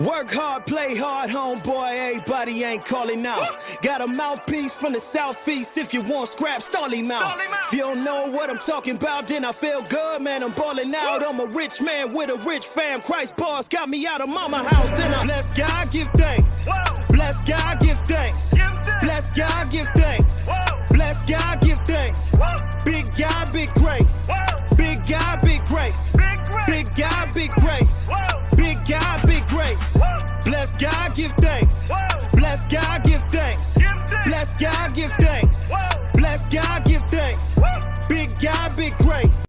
Work hard, play hard, homeboy, everybody ain't calling out. Got a mouthpiece from the southeast, if you want scrap, stall him out. If you don't know what I'm talking about, then I feel good, man, I'm balling out. I'm a rich man with a rich fam, Christ bars got me out of mama house. And I bless God, give thanks. Bless God, give thanks. Bless God, give thanks. Bless God, give thanks. Big God, big grace. Big God, big grace. Big God, big grace. Big God, big grace. Bless God, give thanks. Bless God, give thanks. Bless God, give thanks. Bless God, give thanks. Big God, big grace.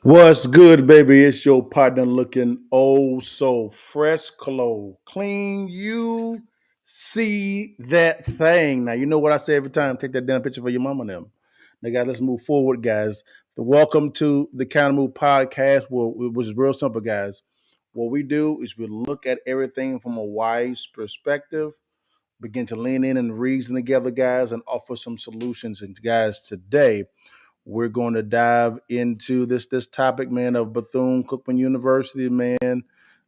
What's good, baby? It's your partner looking oh so fresh, clothes, clean. You see that thing. Now, you know what I say every time, take that damn picture for your mama and them. Now, guys, let's move forward, guys. Welcome to the Countermove podcast, which is real simple, guys. What we do is we look at everything from a wise perspective, begin to lean in and reason together, guys, and offer some solutions. And guys, today we're going to dive into this topic, man, of Bethune Cookman University, man.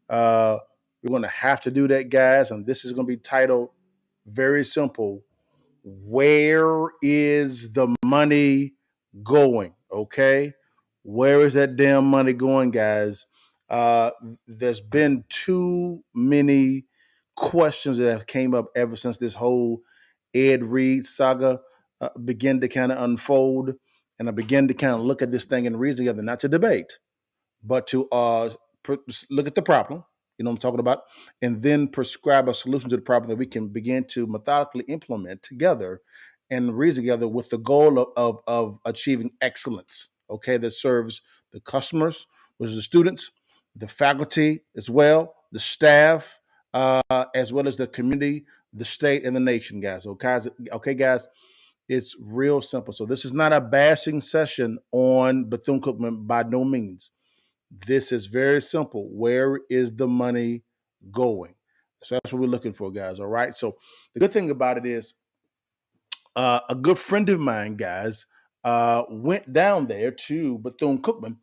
We're going to have to do that, guys, and this is going to be titled very simple: where is the money going? Okay, where is that damn money going, guys? Uh, there's been too many questions that have came up ever since this whole Ed Reed saga began to kind of unfold, and I began to kind of look at this thing and reason together, not to debate, but to look at the problem, you know what I'm talking about, and then prescribe a solution to the problem that we can begin to methodically implement together and reason together with the goal of achieving excellence, okay, that serves the customers, which is the students, the faculty as well, the staff, as well as the community, the state, and the nation, guys. Okay, guys, it's real simple. So this is not a bashing session on Bethune-Cookman by no means. This is very simple. Where is the money going? So that's what we're looking for, guys. All right. So the good thing about it is a good friend of mine, guys, went down there to Bethune-Cookman,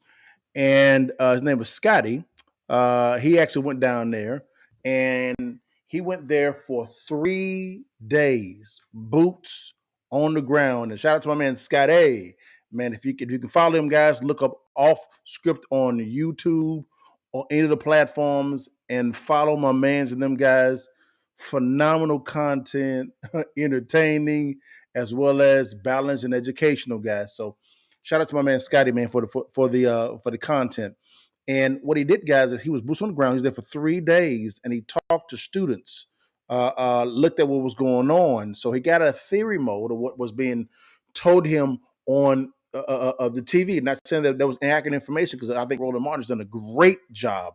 and his name was Scotty. He actually went down there, and he went there for 3 days, boots on the ground. And shout out to my man Scotty. Man, if you can follow him, guys, look up Off Script on YouTube or any of the platforms, and follow my mans and them guys. Phenomenal content, entertaining, as well as balanced and educational, guys. So shout out to my man Scotty, man, for the content. And what he did, guys, is he was boots on the ground. He was there for 3 days, and he talked to students, looked at what was going on. So he got a theory mode of what was being told him on the TV. Not saying that there was inaccurate information, because I think Roland Martin has done a great job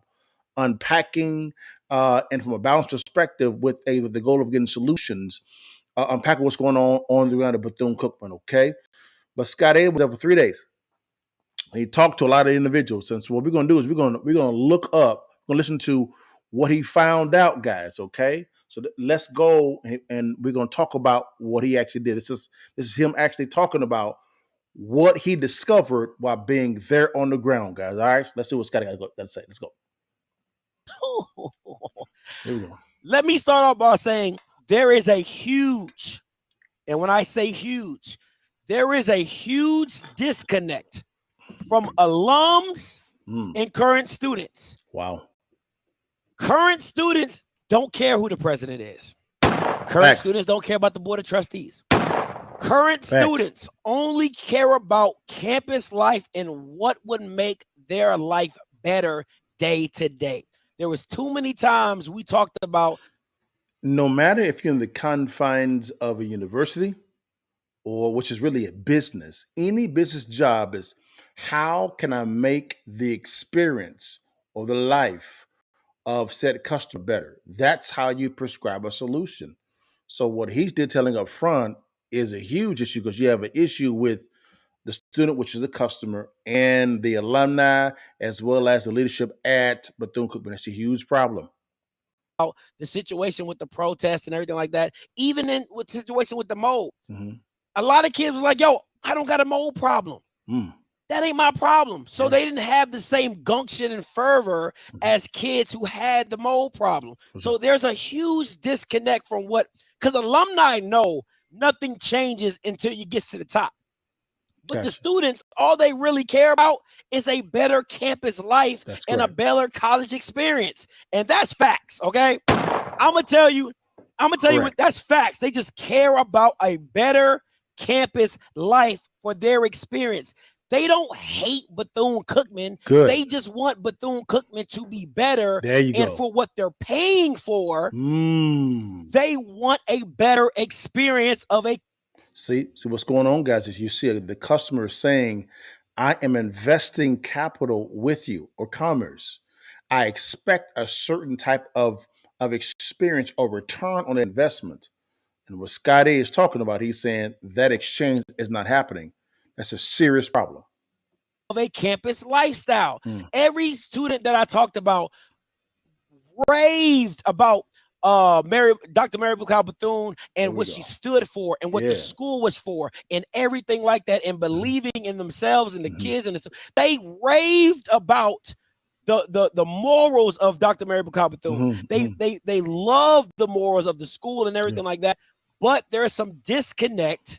unpacking and from a balanced perspective with the goal of getting solutions, unpacking what's going on the ground of Bethune-Cookman. Okay, but Scott A was there for 3 days. He talked to a lot of individuals. And so what we're going to do is we're going to look up, we're going to listen to what he found out, guys. Okay, so let's go and we're going to talk about what he actually did. This is him actually talking about what he discovered while being there on the ground, guys. All right, let's see what Scotty got to say. Let's go. Here we go. Let me start off by saying there is a huge, and when I say huge, there is a huge disconnect from alums and current students. Wow. Current students don't care who the president is. Current students don't care about the board of trustees. Current students only care about campus life and what would make their life better day to day. There was too many times we talked about, no matter if you're in the confines of a university or which is really a business, any business job is, how can I make the experience or the life of said customer better? That's how you prescribe a solution. So what he's detailing up front is a huge issue, because you have an issue with the student, which is the customer, and the alumni, as well as the leadership at Bethune-Cookman. It's a huge problem. The situation with the protests and everything like that, even with the situation with the mold. A lot of kids was like, yo, I don't got a mold problem. That ain't my problem. So they didn't have the same gumption and fervor as kids who had the mold problem. So there's a huge disconnect from because alumni know nothing changes until you get to the top. But the students, all they really care about is a better campus life and a better college experience. And that's facts, okay? I'm gonna tell you what that's facts. They just care about a better campus life for their experience. They don't hate Bethune-Cookman. They just want Bethune-Cookman to be better. There you and go. For what they're paying for, they want a better experience of a. See what's going on, guys, is you see the customer saying, I am investing capital with you or commerce. I expect a certain type of experience or return on investment. And what Scotty is talking about, he's saying that exchange is not happening. That's a serious problem. Of a campus lifestyle. Every student that I talked about raved about Dr. Mary Buchanan Bethune and what she stood for and what the school was for and everything like that, and believing in themselves and the kids and they raved about the morals of Dr. Mary Buchanan Bethune. They love the morals of the school and everything like that, but there's some disconnect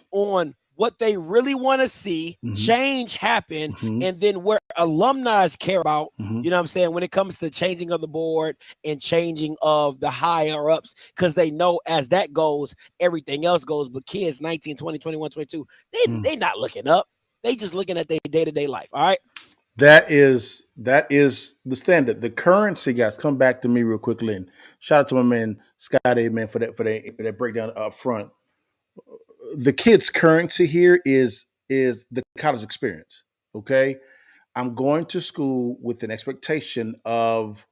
on what they really want to see change happen, and then where alumni care about, you know what I'm saying, when it comes to changing of the board and changing of the higher ups, because they know as that goes, everything else goes. But kids 19, 20, 21, 22, they not looking up. They just looking at their day-to-day life. All right. That is the standard. The currency, guys, come back to me real quickly. And shout out to my man Scotty, man, for that breakdown up front. The kid's currency here is the college experience. Okay. I'm going to school with an expectation of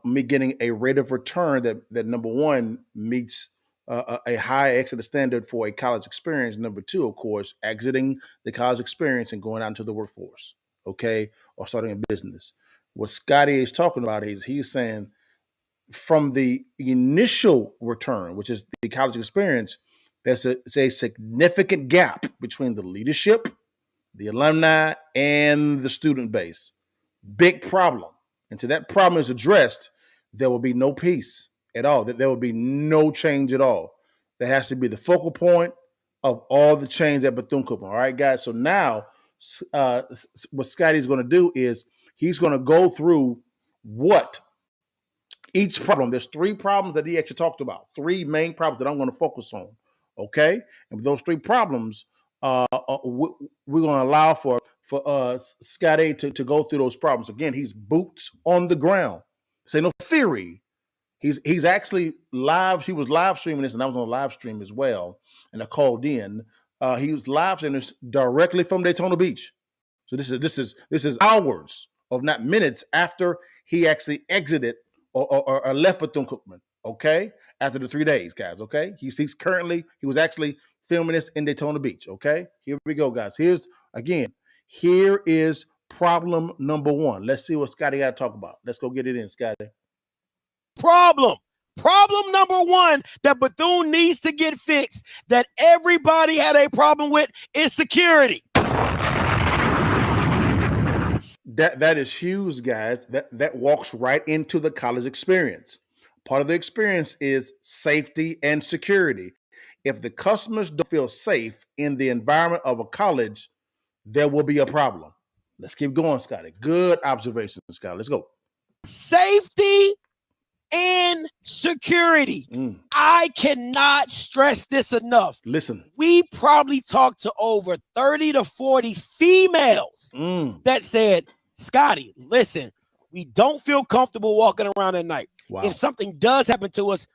me getting a rate of return that number one meets a high exit standard for a college experience. Number two, of course, exiting the college experience and going out into the workforce, okay, or starting a business. What Scotty is talking about is he's saying from the initial return, which is the college experience, there's a significant gap between the leadership, the alumni, and the student base. Big problem. Until that problem is addressed, there will be no peace at all. There will be no change at all. That has to be the focal point of all the change at Bethune-Cookman. All right, guys. So now what Scotty's going to do is he's going to go through what each problem. There's three problems that he actually talked about. Three main problems that I'm going to focus on. Okay, and with those three problems, we're going to allow for Scotty to go through those problems. Again, he's boots on the ground. Say no theory. He's actually live. He was live streaming this, and I was on a live stream as well. And I called in. He was live streaming this directly from Daytona Beach. So this is hours of not minutes after he actually exited or left Bethune-Cookman. Okay, after the 3 days, guys. Okay, he was actually filming this in Daytona Beach. Okay, here we go, guys. Here is problem number one. Let's see what Scotty got to talk about. Let's go get it in, Scotty. Problem number one that Bethune needs to get fixed, that everybody had a problem with, is security. That is huge, guys. That walks right into the college experience. Part of the experience is safety and security. If the customers don't feel safe in the environment of a college, there will be a problem. Let's keep going, Scotty. Good observation, Scotty. Let's go. Safety and security. I cannot stress this enough. Listen, we probably talked to over 30 to 40 females that said, Scotty, listen, we don't feel comfortable walking around at night. Wow. If something does happen to us,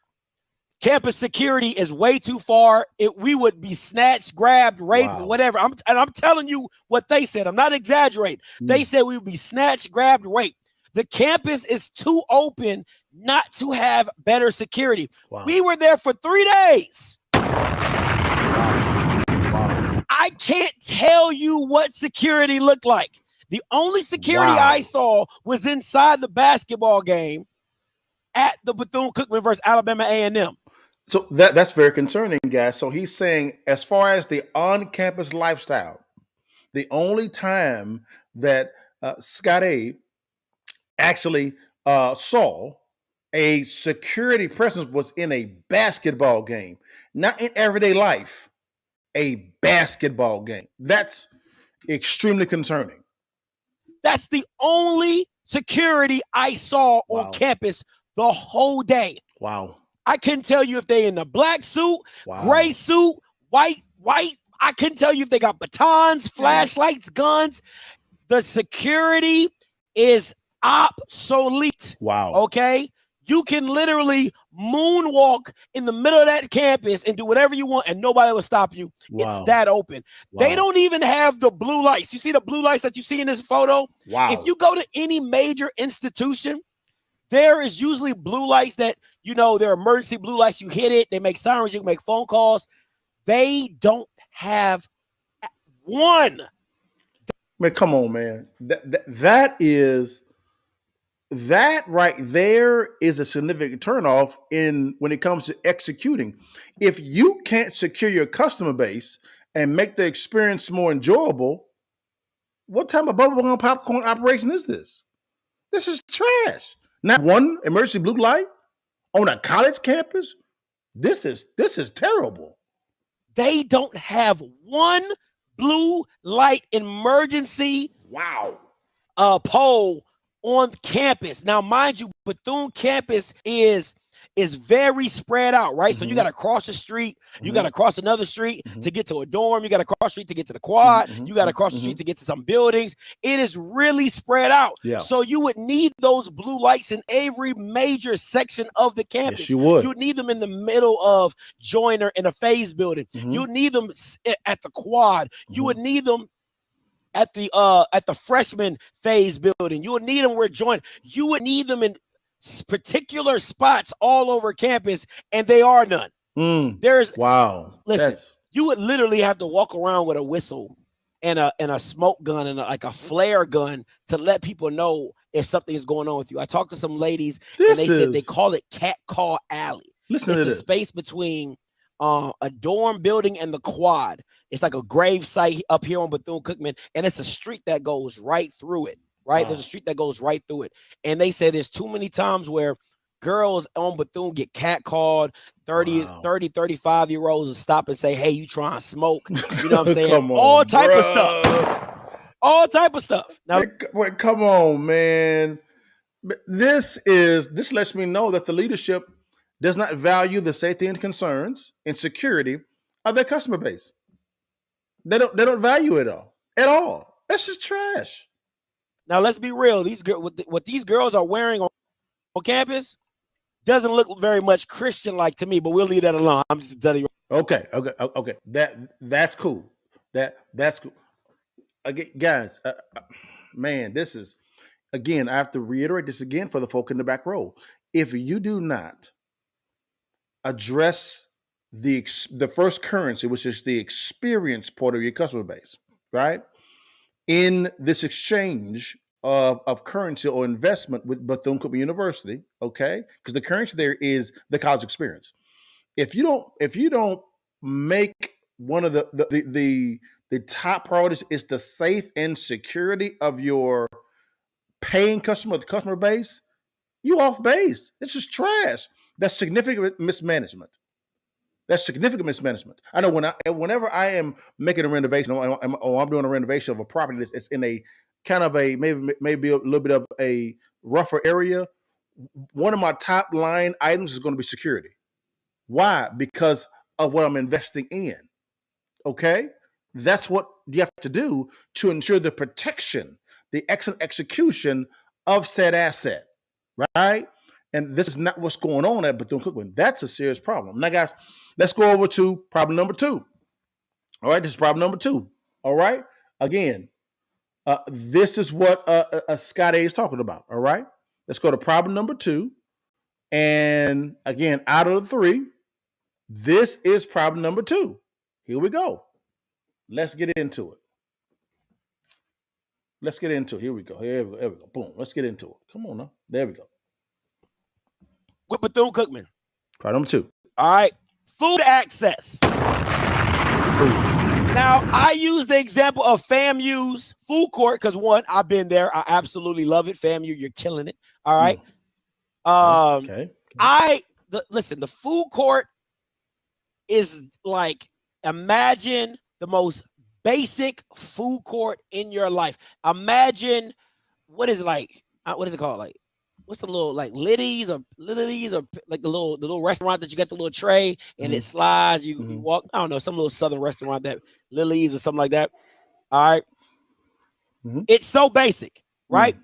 campus security is way too far. We would be snatched, grabbed, raped, whatever. I'm telling you what they said. I'm not exaggerating. They said we would be snatched, grabbed, raped. The campus is too open not to have better security. Wow. We were there for 3 days. Wow. I can't tell you what security looked like. The only security I saw was inside the basketball game at the Bethune-Cookman versus Alabama A&M. So that's very concerning, guys. So he's saying, as far as the on-campus lifestyle, The only time that Scott A actually saw a security presence was in a basketball game, not in everyday life. A basketball game. That's extremely concerning. That's the only security I saw on campus the whole day. Wow. I couldn't tell you if they in the black suit, gray suit, white. I couldn't tell you if they got batons, flashlights, guns. The security is obsolete. Wow. Okay? You can literally moonwalk in the middle of that campus and do whatever you want, and nobody will stop you. Wow. It's that open. Wow. They don't even have the blue lights. You see the blue lights that you see in this photo? Wow. If you go to any major institution, there is usually blue lights that, you know, they're emergency blue lights. You hit it, they make sirens, you can make phone calls. They don't have one. Man, come on, man. That right there is a significant turnoff when it comes to executing. If you can't secure your customer base and make the experience more enjoyable, what type of bubblegum popcorn operation is this? This is trash. Not one emergency blue light on a college campus. This is terrible. They don't have one blue light emergency pole on campus. Now, mind you, Bethune campus is very spread out, right? So you got to cross the street, you got to cross another street to get to a dorm, you got to cross the street to get to the quad, you got to cross the street to get to some buildings. It is really spread out. Yeah. So you would need those blue lights in every major section of the campus. Yes, you would. You would need them in the middle of Joyner and the Phase building. You would need them at the quad. You would need them at the freshman Phase building. You would need them where Joyner. You would need them in particular spots all over campus, and they are none. There's listen, you would literally have to walk around with a whistle and a smoke gun and like a flare gun to let people know if something is going on with you. I talked to some ladies and they said they call it Cat Call Alley. Listen to this. It's a space between a dorm building and the quad. It's like a grave site up here on Bethune Cookman, and it's a street that goes right through it. Right? There's a street that goes right through it. And they say there's too many times where girls on Bethune get catcalled, 35-year-olds will stop and say, hey, you trying to smoke? You know what I'm saying? All type of stuff. All type of stuff. Now, wait, come on, man. This lets me know that the leadership does not value the safety and concerns and security of their customer base. They don't value it at all. That's just trash. Now, let's be real. What these girls are wearing on campus doesn't look very much Christian-like to me, but we'll leave that alone. I'm just telling you. Okay. That's cool. That's cool. Again, guys, man, this is, again, I have to reiterate this again for the folk in the back row. If you do not address the first currency, which is the experience part of your customer base, right? In this exchange of currency or investment with Bethune-Cookman University, okay? Because the currency there is the college experience. If you don't make one of the top priorities is the safe and security of your paying customer base, you off base. It's just trash. That's significant mismanagement. I know whenever I am making a renovation or I'm doing a renovation of a property that's in a kind of a maybe a little bit of a rougher area, one of my top line items is going to be security. Why? Because of what I'm investing in. Okay? That's what you have to do to ensure the protection, the excellent execution of said asset, right? And this is not what's going on at Bethune-Cookman. That's a serious problem. Now, guys, let's go over to problem number 2. All right, this is problem number 2. All right, again, this is what Scott A is talking about. All right, let's go to problem number 2. And again, out of the 3, this is problem number 2. Here we go. Let's get into it. Here we go. Here we go. Boom. Let's get into it. Come on now. There we go. With Bethune-Cookman. Problem number 2. All right. Food access. Now, I use the example of FAMU's food court because, one, I've been there. I absolutely love it. FAMU, you're killing it. All right. Okay. Listen, the food court is like, imagine the most basic food court in your life. Imagine, what is it like? What is it called? Like, what's the little, like, Liddy's or like the little restaurant that you get the little tray and it slides. You walk, I don't know, some little southern restaurant that Lily's or something like that. All right. It's so basic, right?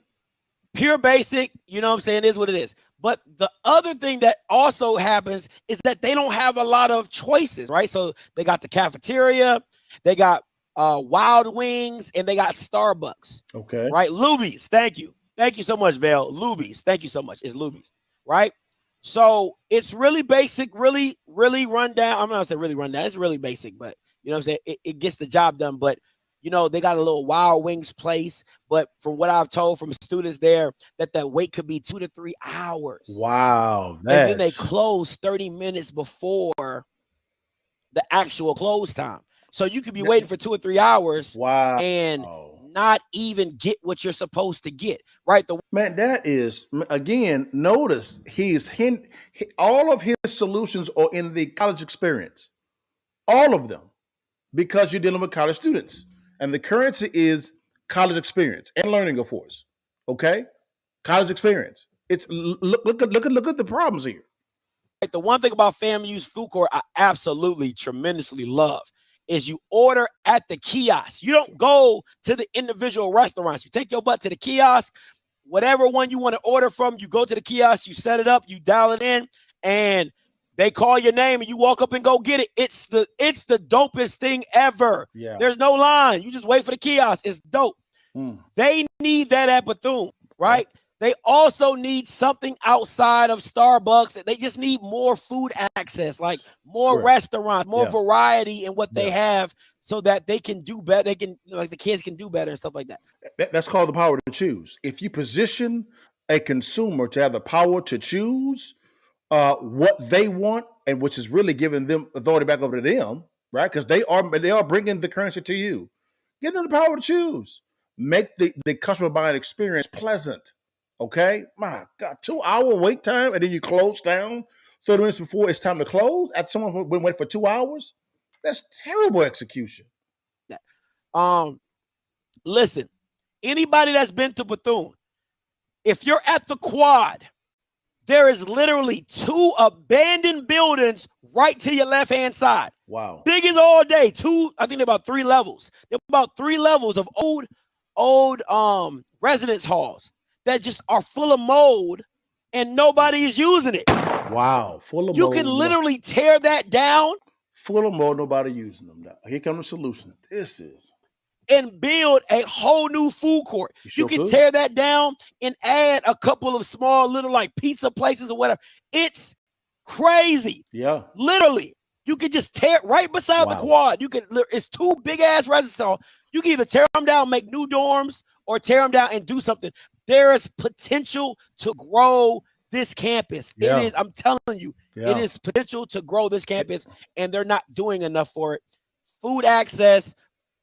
Pure basic, you know what I'm saying? It is what it is. But the other thing that also happens is that they don't have a lot of choices, right? So they got the cafeteria, they got Wild Wings, and they got Starbucks. Okay. Right? Luby's, thank you. Thank you so much, Val. Luby's, thank you so much. It's Luby's, right? So it's really basic, really, really run down. I'm not gonna say really run down. It's really basic, but you know what I'm saying? It gets the job done. But you know, they got a little Wild Wings place, but from what I've told from students there, that wait could be 2 to 3 hours. Wow. And then they close 30 minutes before the actual close time. So you could be waiting for 2 or 3 hours and not even get what you're supposed to get, right? Man, that is, again, notice all of his solutions are in the college experience. All of them. Because you're dealing with college students. And the currency is college experience and learning, of course. Okay? College experience. It's look at the problems here. The one thing about FAMU's food court I absolutely tremendously love is you order at the kiosk. You don't go to the individual restaurants. You take your butt to the kiosk, whatever one you want to order from, you go to the kiosk, you set it up, you dial it in, and they call your name and you walk up and go get it. It's the dopest thing ever. Yeah. There's no line. You just wait for the kiosk. It's dope. They need that at Bethune, right? Yeah. They also need something outside of Starbucks. They just need more food access, like more restaurants, more variety in what they have so that they can do better. They can, like, the kids can do better and stuff like that. That's called the power to choose. If you position a consumer to have the power to choose what they want, and which is really giving them authority back over to them, right? Because they are bringing the currency to you. Give them the power to choose. Make the customer buying experience pleasant. Okay, my God, 2-hour wait time, and then you close down 30 minutes before it's time to close. After someone been waiting for 2 hours, that's terrible execution. Listen, anybody that's been to Bethune, if you're at the Quad, there is literally 2 abandoned buildings right to your left-hand side. Wow. Big as all day. I think they're about 3 levels. They're about 3 levels of old residence halls that just are full of mold and nobody is using it. Wow. Full of mold. You can literally tear that down. Full of mold, nobody using them now. Here comes the solution. This is. And build a whole new food court. You can tear that down and add a couple of small little like pizza places or whatever. It's crazy. Yeah. Literally. You can just tear right beside the Quad. It's 2 big ass residence halls. You can either tear them down, make new dorms, or tear them down and do something. There is potential to grow this campus. Yeah. It is, I'm telling you, it is potential to grow this campus, and they're not doing enough for it. Food access.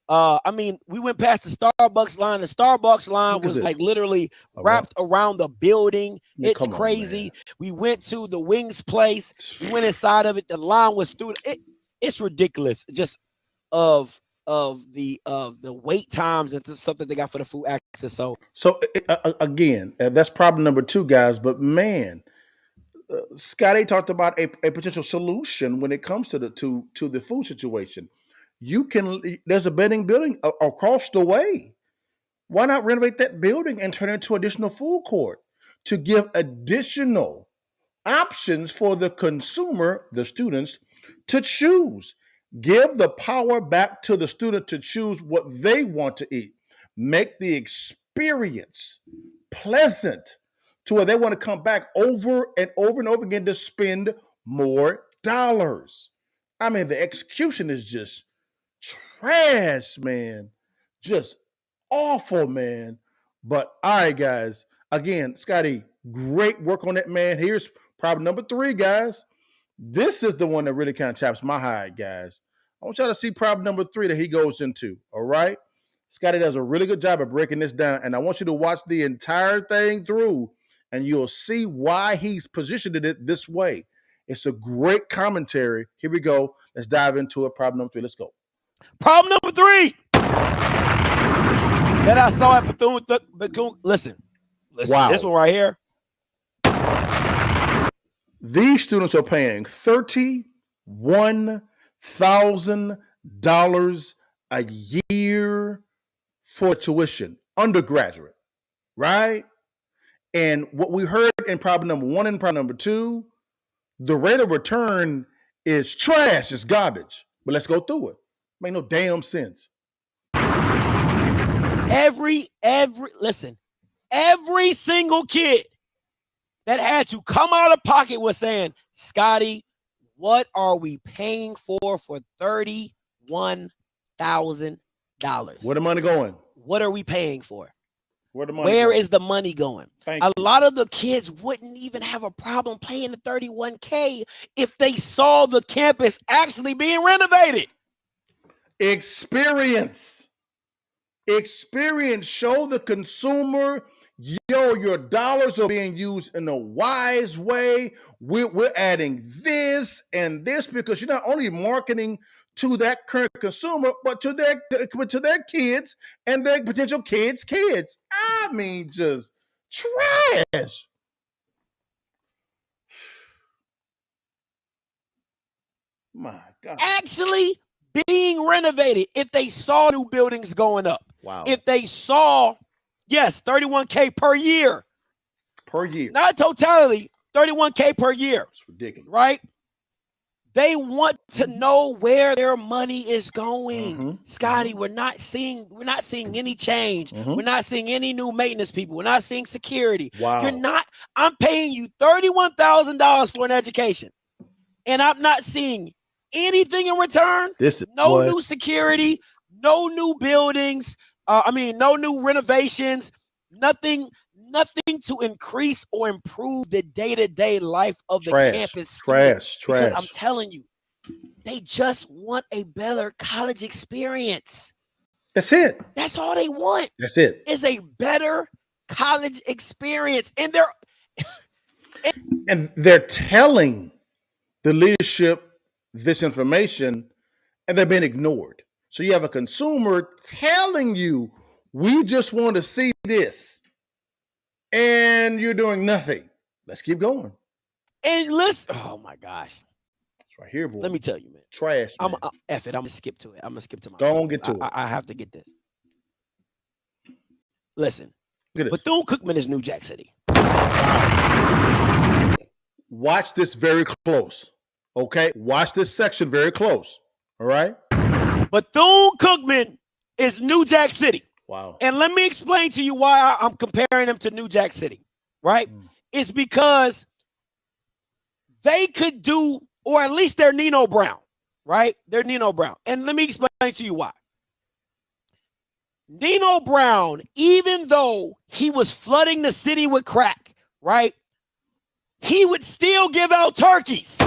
I mean, we went past the Starbucks line. The Starbucks line was like literally wrapped around the building. It's crazy. We went to the Wings place. We went inside of it. The line was through. It's ridiculous. Just of the wait times and stuff that they got for the food access. So again, that's problem number 2, guys. But man, Scotty talked about a potential solution when it comes to the food situation. There's a vending building across the way. Why not renovate that building and turn it into additional food court to give additional options for the consumer, the students, to choose? Give the power back to the student to choose what they want to eat. Make the experience pleasant to where they want to come back over and over and over again to spend more dollars. I mean, the execution is just trash, man. Just awful, man. But all right, guys. Again, Scotty, great work on that, man. Here's problem number 3, guys. This is the one that really kind of chaps my hide, guys. I want y'all to see problem number 3 that he goes into. All right. Scotty does a really good job of breaking this down. And I want you to watch the entire thing through, and you'll see why he's positioned it this way. It's a great commentary. Here we go. Let's dive into it. Problem number 3. Let's go. Problem number 3 that I saw at Bethune. Listen. Wow. This one right here. These students are paying $31,000 a year for tuition, undergraduate, right? And what we heard in problem number 1 and problem number 2, the rate of return is trash, it's garbage. But let's go through it. Make no damn sense. Every single kid that had to come out of pocket was saying, Scotty, what are we paying for $31,000? Where the money going? What are we paying for? Where is the money going? A lot of the kids wouldn't even have a problem paying the $31K if they saw the campus actually being renovated. Experience. Show the consumer, your dollars are being used in a wise way. We're adding this and this because you're not only marketing to that current consumer, but to their kids and their potential kids' kids. I mean, just trash. My God. Actually being renovated if they saw new buildings going up. Wow. If they saw, yes, $31K per year. Per year. Not totality, $31K per year. It's ridiculous. Right? They want to know where their money is going. Mm-hmm. Scotty, we're not seeing any change. Mm-hmm. We're not seeing any new maintenance people. We're not seeing security. Wow. I'm paying you $31,000 for an education. And I'm not seeing anything in return. New security, no new buildings. No new renovations, nothing to increase or improve the day-to-day life of the campus. Trash. Because I'm telling you, they just want a better college experience. That's it. That's all they want. That's it. Is a better college experience. And they're telling the leadership this information, and they're being ignored. So you have a consumer telling you, we just want to see this, and you're doing nothing. Let's keep going. And listen, oh my gosh. It's right here, boy. Let me tell you, man. Trash, man. I'm going to skip to it. I'm going to skip to my Don't get to it. I have to get this. Listen. Look at this. Bethune-Cookman is New Jack City. Watch this very close. Okay? Watch this section very close. All right? Bethune-Cookman is New Jack City. Wow. And let me explain to you why I'm comparing them to New Jack City, right? It's because they could do, or at least they're Nino Brown, right? They're Nino Brown. And let me explain to you why. Nino Brown, even though he was flooding the city with crack, right? He would still give out turkeys.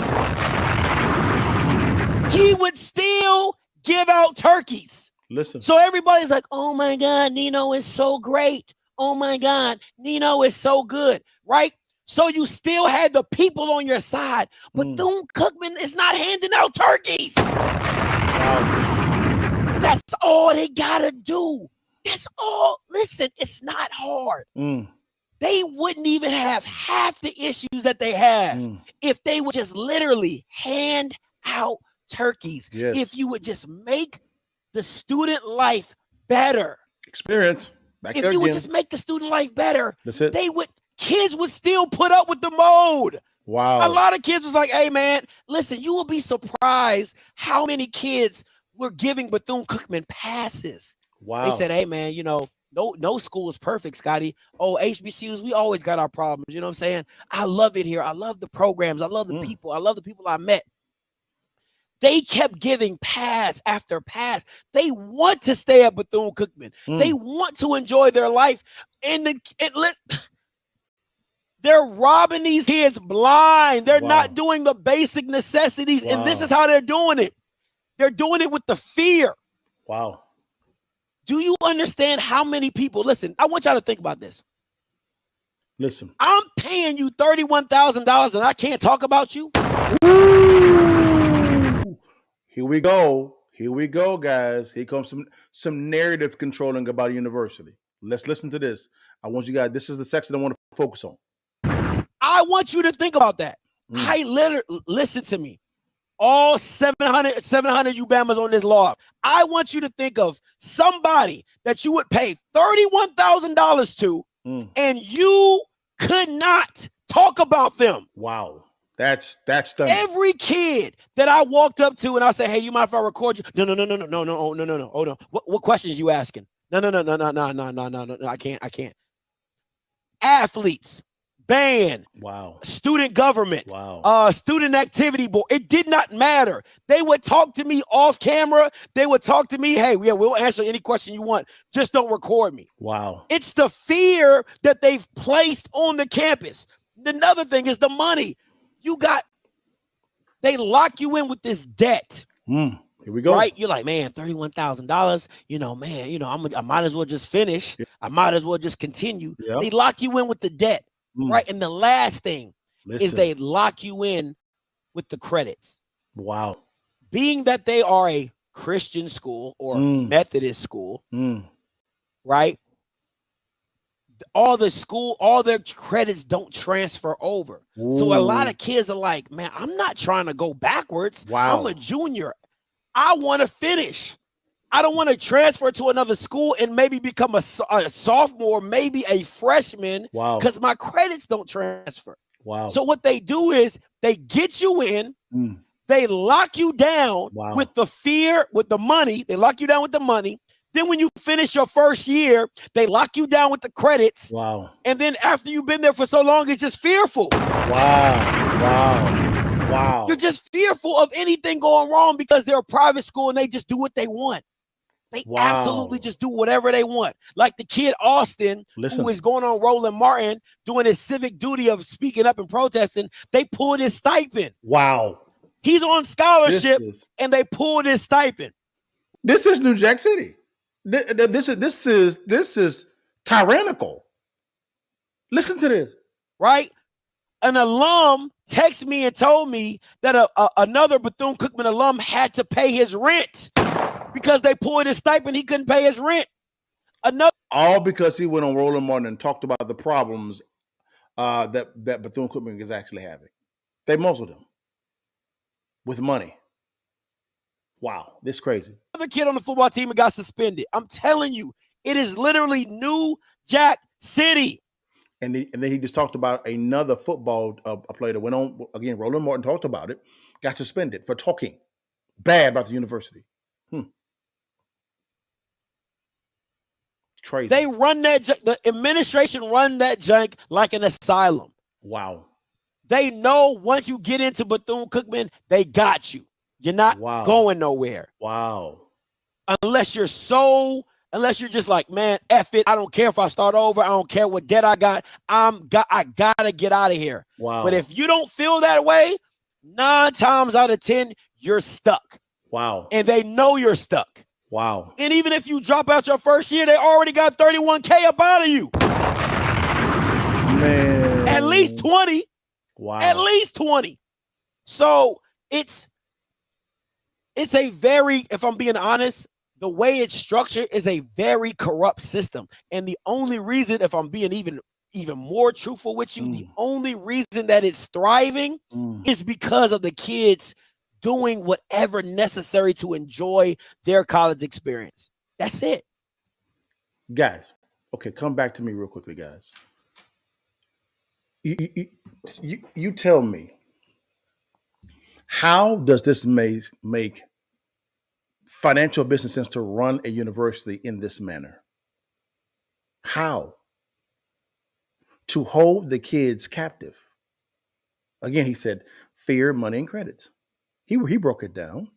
He would still give out turkeys. Listen. So everybody's like, oh my God, Nino is so great. Oh my God, Nino is so good, right? So you still had the people on your side, but Bethune-Cookman is not handing out turkeys. Wow. That's all they gotta do. That's all. Listen, it's not hard. They wouldn't even have half the issues that they have if they would just literally hand out turkeys. Yes. If you would just make the student life better. Experience. If you would just make the student life better, that's it. Kids would still put up with the mode. Wow. A lot of kids was like, hey man, listen, you will be surprised how many kids were giving Bethune-Cookman passes. Wow. They said, hey man, no school is perfect, Scotty. Oh, HBCUs, we always got our problems. You know what I'm saying? I love it here. I love the programs. I love the people. I love the people I met. They kept giving pass after pass. They want to stay at Bethune-Cookman. They want to enjoy their life. They're robbing these kids blind. They're not doing the basic necessities, and this is how they're doing it. They're doing it with the fear. Wow. Do you understand how many people? Listen, I want y'all to think about this. Listen. I'm paying you $31,000 and I can't talk about you. Ooh. Here we go. Here we go, guys. Here comes some narrative controlling about a university. Let's listen to this. I want you guys, this is the section I want to focus on. I want you to think about that. Listen to me. All 700 you Bammers on this law. I want you to think of somebody that you would pay $31,000 to, and you could not talk about them. Wow. That's stunning. Every kid that I walked up to and I say, hey, you mind if I record you? No. Hold on. What questions you asking? No. I can't. Athletes, band, wow, student government, wow, student activity board. It did not matter. They would talk to me off camera. They would talk to me. Hey, yeah, we'll answer any question you want. Just don't record me. Wow. It's the fear that they've placed on the campus. Another thing is the money. They lock you in with this debt. Here we go. Right? You're like, man, $31,000. I might as well just finish. Yeah. I might as well just continue. Yeah. They lock you in with the debt. Right. And the last thing is they lock you in with the credits. Wow. Being that they are a Christian school or Methodist school, right? All their credits don't transfer over. Ooh. So a lot of kids are like, man, I'm not trying to go backwards. Wow. I'm a junior. I want to finish. I don't want to transfer to another school and maybe become a sophomore, maybe a freshman. Wow. Because my credits don't transfer. Wow. So what they do is they get you in, they lock you down with the fear, with the money. They lock you down with the money. Then when you finish your first year, they lock you down with the credits. Wow. And then after you've been there for so long, it's just fearful. Wow. You're just fearful of anything going wrong because they're a private school and they just do what they want. They absolutely just do whatever they want. Like the kid Austin, who is going on Roland Martin, doing his civic duty of speaking up and protesting, they pulled his stipend. Wow. He's on scholarship and they pulled his stipend. This is New Jack City. This is tyrannical. Listen to this. Right? An alum texted me and told me that another Bethune Cookman alum had to pay his rent because they pulled his stipend. He couldn't pay his rent. All because he went on Roland Martin and talked about the problems that Bethune Cookman is actually having. They muzzled him with money. Wow, this is crazy. Another kid on the football team got suspended. I'm telling you, it is literally New Jack City. And then he just talked about another football player that went on, again, Roland Martin talked about it, got suspended for talking bad about the university. Crazy. They run the administration run that junk like an asylum. Wow. They know once you get into Bethune Cookman, they got you. You're not going nowhere. Wow. Unless you're just like, man, F it. I don't care if I start over. I don't care what debt I got. I gotta get out of here. Wow. But if you don't feel that way, 9 times out of 10, you're stuck. Wow. And they know you're stuck. Wow. And even if you drop out your first year, they already got $31K up out of you. Man. At least 20. Wow. At least 20. So it's a very, if I'm being honest, the way it's structured is a very corrupt system. And the only reason, if I'm being even more truthful with you, the only reason that it's thriving is because of the kids doing whatever necessary to enjoy their college experience. That's it. Guys, okay, come back to me real quickly, guys. You tell me, how does this make financial business sense to run a university in this manner? How? To hold the kids captive. Again, he said fear, money, and credits. He broke it down.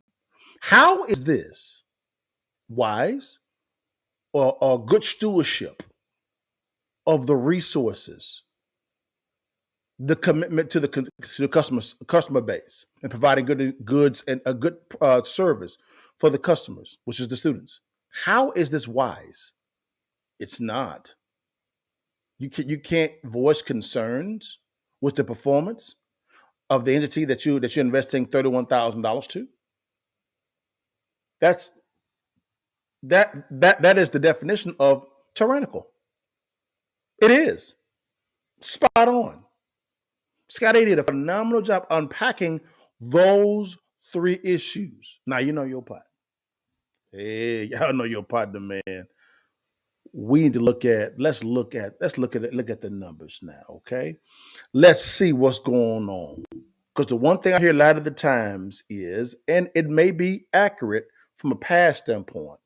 How is this wise or good stewardship of the resources the commitment to the customer base and providing goods and a good service for the customers, which is the students. How is this wise? It's not. You can't voice concerns with the performance of the entity that you're investing $31,000 to. That is the definition of tyrannical. It is spot on. Scotty did a phenomenal job unpacking those three issues. Now you know your part. Hey, y'all know your partner, man. We need to look at the numbers now, okay? Let's see what's going on. Because the one thing I hear a lot of the times is, and it may be accurate from a past standpoint,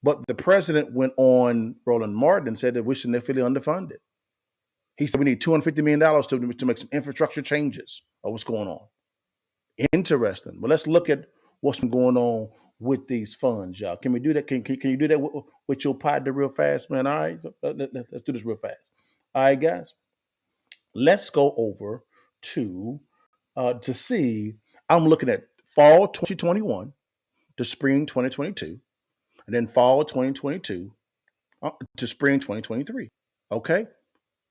but the president went on Roland Martin and said that we're significantly underfunded. He said we need $250 million to make some infrastructure changes of what's going on. Interesting. But let's look at what's been going on with these funds, y'all. Can we do that? Can you do that with your partner real fast, man? All right, let's do this real fast. All right, guys. Let's go over to see. I'm looking at fall 2021 to spring 2022, and then fall 2022 to spring 2023. Okay,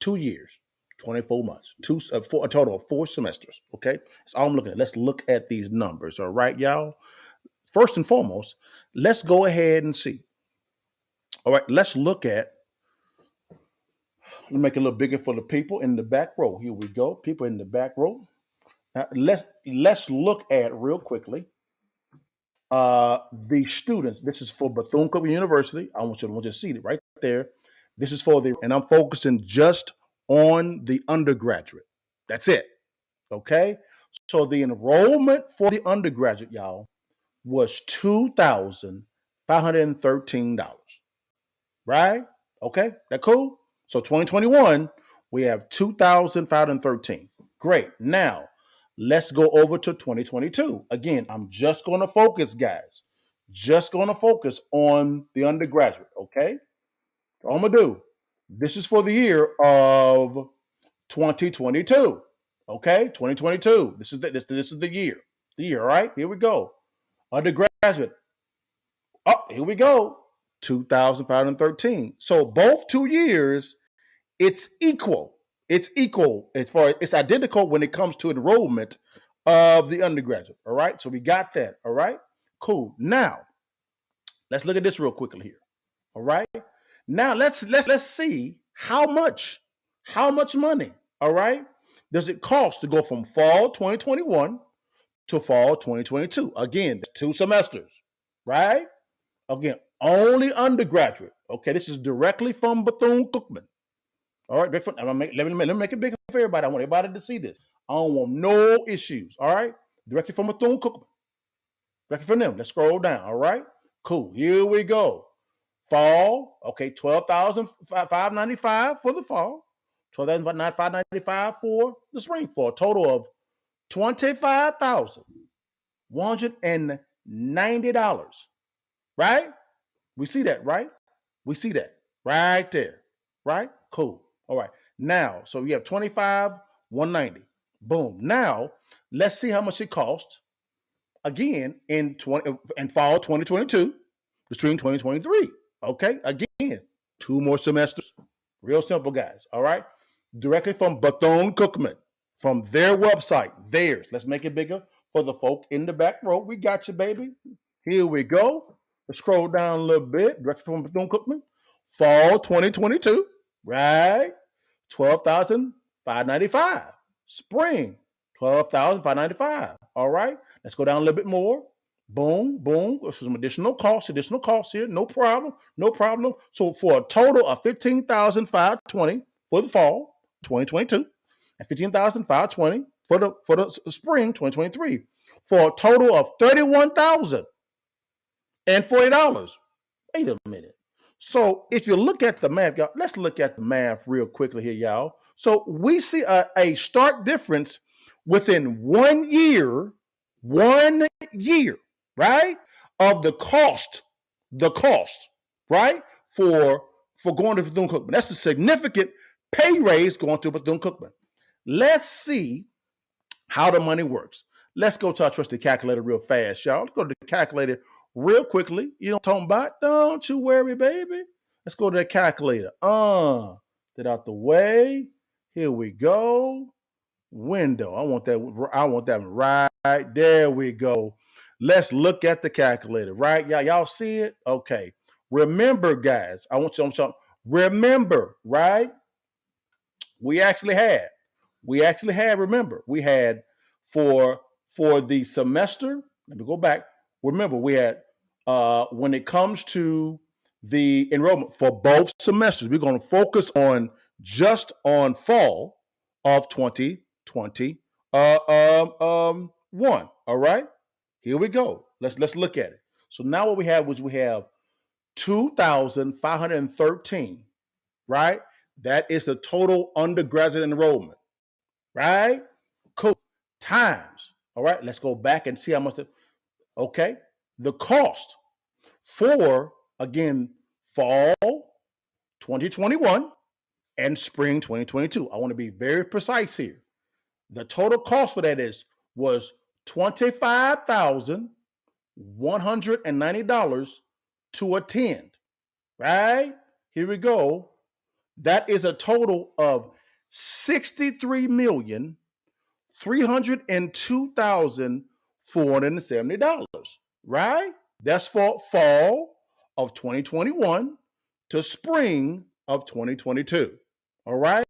2 years, 24 months, for a total of 4 semesters. Okay, that's all I'm looking at. Let's look at these numbers. All right, y'all. First and foremost, let's go ahead and see. All right, let's look at. Let me make it a little bigger for the people in the back row. Here we go. People in the back row. Now, let's look at real quickly the students. This is for Bethune-Cookman University. I want you to see it right there. This is for and I'm focusing just on the undergraduate. That's it. Okay. So the enrollment for the undergraduate, y'all, was $2,513. Right? Okay. That cool? So 2021, we have 2,513. Great. Now, let's go over to 2022. Again, I'm just going to focus, guys. Just going to focus on the undergraduate, okay? So I'm going to do. This is for the year of 2022. Okay? 2022. This is the year. The year, all right? Here we go. Undergraduate. Oh, here we go. 2,513. So both 2 years, it's equal. It's equal as far as it's identical when it comes to enrollment of the undergraduate. All right. So we got that. All right. Cool. Now, let's look at this real quickly here. All right. Now let's see how much money, all right, does it cost to go from fall 2021 to fall 2022? Again, 2 semesters, right? Again, only undergraduate. Okay, this is directly from Bethune-Cookman. All right, let me make it bigger for everybody. I want everybody to see this. I don't want no issues. All right, directly from Bethune-Cookman. Directly from them. Let's scroll down. All right, cool. Here we go. Fall. Okay, $12,595 for the fall. $12,595 for the spring. For a total of $25,190. Right? We see that, right? We see that right there. Right? Cool. All right. Now, so you have 25,190. Boom. Now, let's see how much it costs again in fall 2022 to spring 2023. Okay. Again, 2 more semesters. Real simple, guys. All right. Directly from Bethune-Cookman, from their website, theirs. Let's make it bigger for the folk in the back row. We got you, baby. Here we go. Let's scroll down a little bit. Directly from Bethune-Cookman, fall 2022. Right? 12,595. Spring, 12,595. All right. Let's go down a little bit more. Boom, boom. Some additional costs here. No problem. So for a total of 15,520 for the fall 2022 and 15,520 for the spring 2023 for a total of $31,040. Wait a minute. So if you look at the math, y'all, let's look at the math real quickly here, y'all. So we see a stark difference within 1 year, right, of the cost, right, for going to Bethune-Cookman. That's a significant pay raise going to Bethune-Cookman. let's see how the money works. Let's go to our trusty calculator real fast, y'all. Let's go to the calculator real quickly. You know what I'm talking about? Don't you worry, baby. Let's go to the calculator. Get out the way. Here we go. Window. I want that one right there. We go. Let's look at the calculator, right? Y'all see it? Okay. Remember, guys, I want you to remember, right? We actually had, remember, we had for the semester, let me go back. Remember, we had when it comes to the enrollment for both semesters, we're going to focus on just on fall of 2021. All right, here we go. Let's look at it. So now what we have was we have 2,513, right? That is the total undergraduate enrollment, right? Cool. Times. All right, let's go back and see how much. Okay, the cost for, again, fall 2021 and spring 2022. I want to be very precise here. The total cost for that was $25,190 to attend, right? Here we go. That is a total of $63,302,470, right? That's for fall of 2021 to spring of 2022. All right?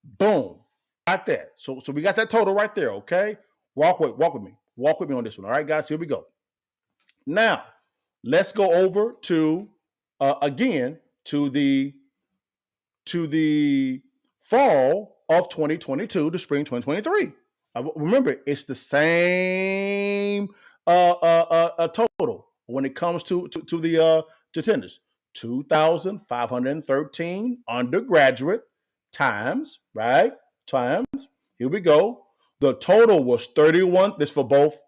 Boom. Got that. So we got that total right there, okay? Walk with me. Walk with me on this one. All right, guys, here we go. Now, let's go over to again to the fall of 2022 to spring 2023. Remember, it's the same total when it comes to the attendance. 2,513 undergraduate times, right? Times. Here we go. The total was 31. This for both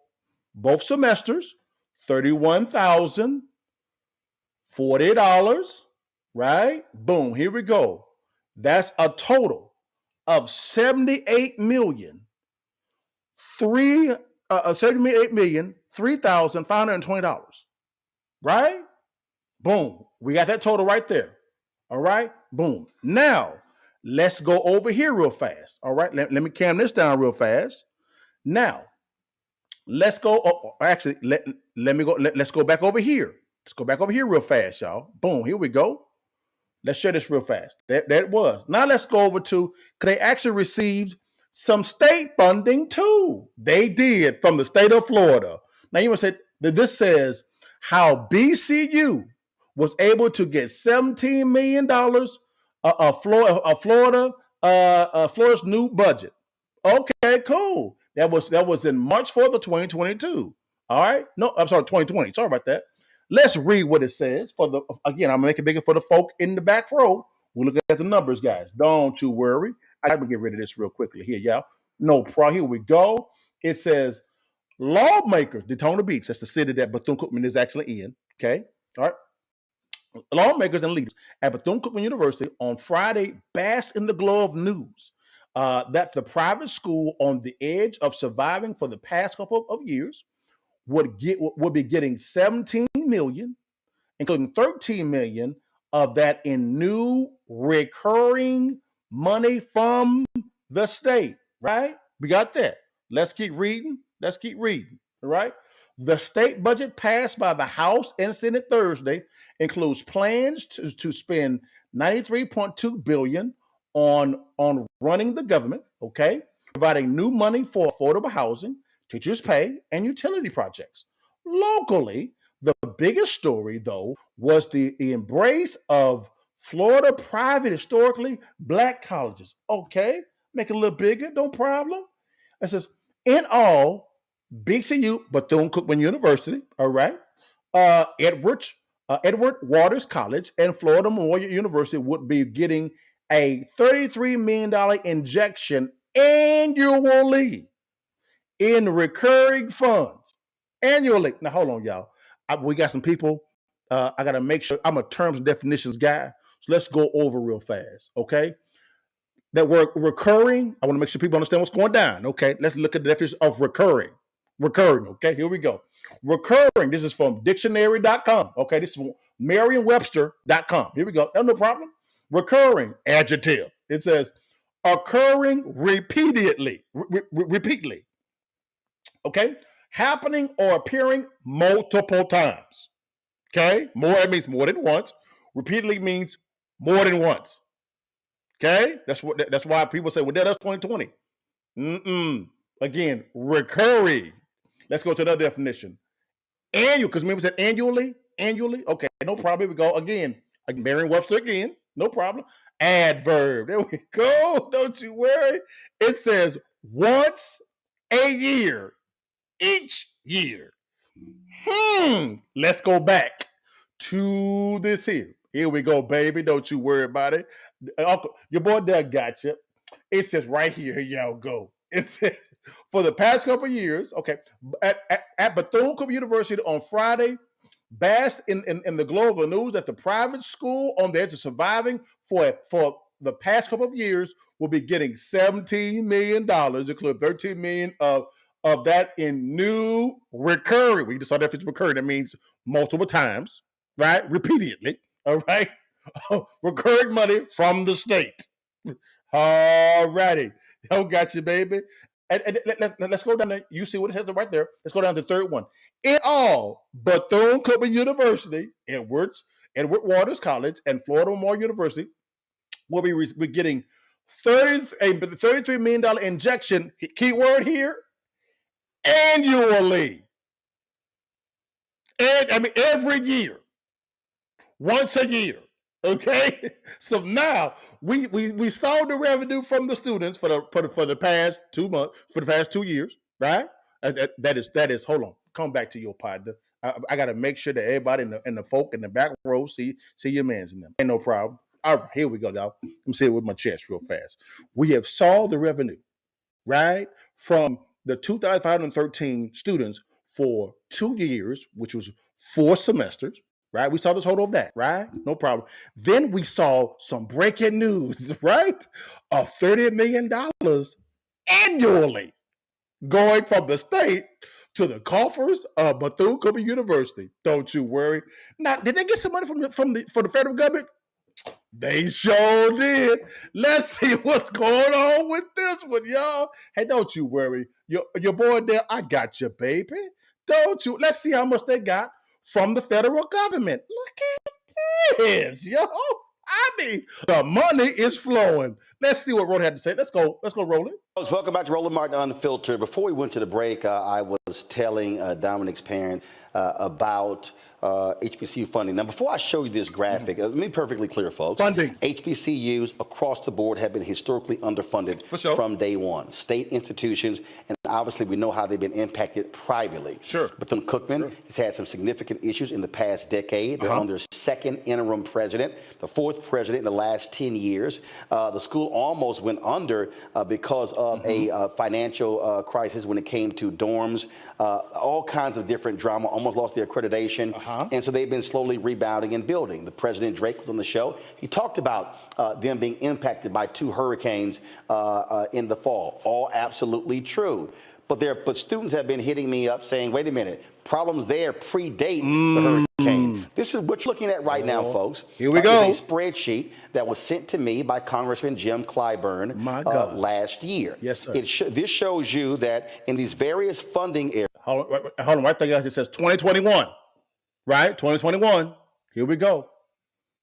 semesters. $31,040, right? Boom. Here we go. That's a total of $3,520, right? Boom. We got that total right there. All right. Boom. Now let's go over here real fast. All right. Let me cam this down real fast. Now let's go. Actually, let me go. Let's go back over here. Let's go back over here real fast, y'all. Boom. Here we go. Let's share this real fast. That was. Now let's go over to, because they actually received some state funding too. They did, from the state of Florida. Now you want to say that this says how BCU was able to get $17 million Florida's new budget. Okay, cool. That was in March 4th of 2022. All right. No, I'm sorry, 2020. Sorry about that. Let's read what it says. Again, I'm gonna make it bigger for the folk in the back row. We're looking at the numbers, guys. Don't you worry. I'm gonna get rid of this real quickly here, y'all. No problem. Here we go. It says lawmakers, Daytona Beach, that's the city that Bethune-Cookman is actually in. Okay. All right. Lawmakers and leaders at Bethune-Cookman University on Friday basked in the glow of news that the private school on the edge of surviving for the past couple of years would be getting $17 million, including $13 million of that in new recurring money from the state, right? We got that. Let's keep reading. All right. The state budget passed by the House and Senate Thursday includes plans to spend $93.2 billion on running the government, okay, providing new money for affordable housing, teachers' pay, and utility projects. Locally, the biggest story, though, was the embrace of Florida private, historically black colleges. Okay, make it a little bigger, no problem. It says, in all, BCU, Bethune-Cookman University, all right, Edward Waters College, and Florida Memorial University would be getting a $33 million injection annually in recurring funds. Annually. Now, hold on, y'all. We got some people. I got to make sure I'm a terms and definitions guy. So let's go over real fast, okay? That word recurring, I want to make sure people understand what's going down. Okay, let's look at the definition of recurring. Recurring, okay, here we go. Recurring, this is from dictionary.com. Okay, this is from merriam-webster.com. Here we go. No problem. Recurring, adjective. It says occurring repeatedly. Repeatedly. Okay, happening or appearing multiple times. Okay, more, it means more than once. Repeatedly means more than once. Okay, that's why people say, well, that's 2020. Again, recurring. Let's go to another definition. Annual, because remember we said annually? Annually? Okay, no problem. Here we go. Again, Merriam-Webster again. No problem. Adverb. There we go. Don't you worry. It says once a year. Each year. Let's go back to this here. Here we go, baby. Don't you worry about it. Uncle, your boy Doug got you. It says right here, here y'all go. It says, for the past couple of years, okay, at Bethune University on Friday, basked in the global news that the private school on the edge of surviving for the past couple of years will be getting $17 million, including $13 million of that in new recurring. We just saw that it's recurring. That means multiple times, right? Repeatedly, all right? Recurring money from the state. All righty. Got you, baby. And let's go down there. You see what it says right there. Let's go down to the third one. In all, Bethune-Cookman University, Edward Waters College, and Florida Memorial University will be getting $33 million injection, keyword here, annually. And I mean every year. Once a year. Okay? So now we saw the revenue from the students for the past 2 months, for the past 2 years, right? That is hold on. Come back to your partner. I got to make sure that everybody in the folk in the back row see your mans in them. Ain't no problem. All right, here we go, y'all. Let me say it with my chest real fast. We have saw the revenue, right, from the 2,513 students for 2 years, which was 4 semesters, right? We saw the total of that, right? No problem. Then we saw some breaking news, right, of $30 million annually going from the state to the coffers of Bethune-Cookman University. Don't you worry. Now, did they get some money from the federal government? They sure did. Let's see what's going on with this one, y'all. Hey, don't you worry. Your boy there, I got you, baby. Don't you? Let's see how much they got from the federal government. Look at this, yo. I mean, the money is flowing. Let's see what Roland had to say. Let's go, Roland. Welcome back to Roland Martin Unfiltered. Before we went to the break, I was telling Dominic's parent about HBCU funding. Now, before I show you this graphic, let me be perfectly clear, folks. Funding. HBCUs across the board have been historically underfunded from day one. State institutions, and obviously we know how they've been impacted privately. Sure. Bethune-Cookman has had some significant issues in the past decade. They're on their second interim president, the fourth president in the last 10 years. The school almost went under because of a financial crisis when it came to dorms, all kinds of different drama, almost lost their accreditation. And so they've been slowly rebounding and building. The President Drake was on the show. He talked about them being impacted by 2 hurricanes in the fall. All absolutely true. But students have been hitting me up saying, wait a minute, problems there predate the hurricane. This is what you're looking at right now, folks. Here we go. It's a spreadsheet that was sent to me by Congressman Jim Clyburn last year. Yes, sir. This shows you that in these various funding areas. Hold on, right there, it says 2021, right? 2021. Here we go.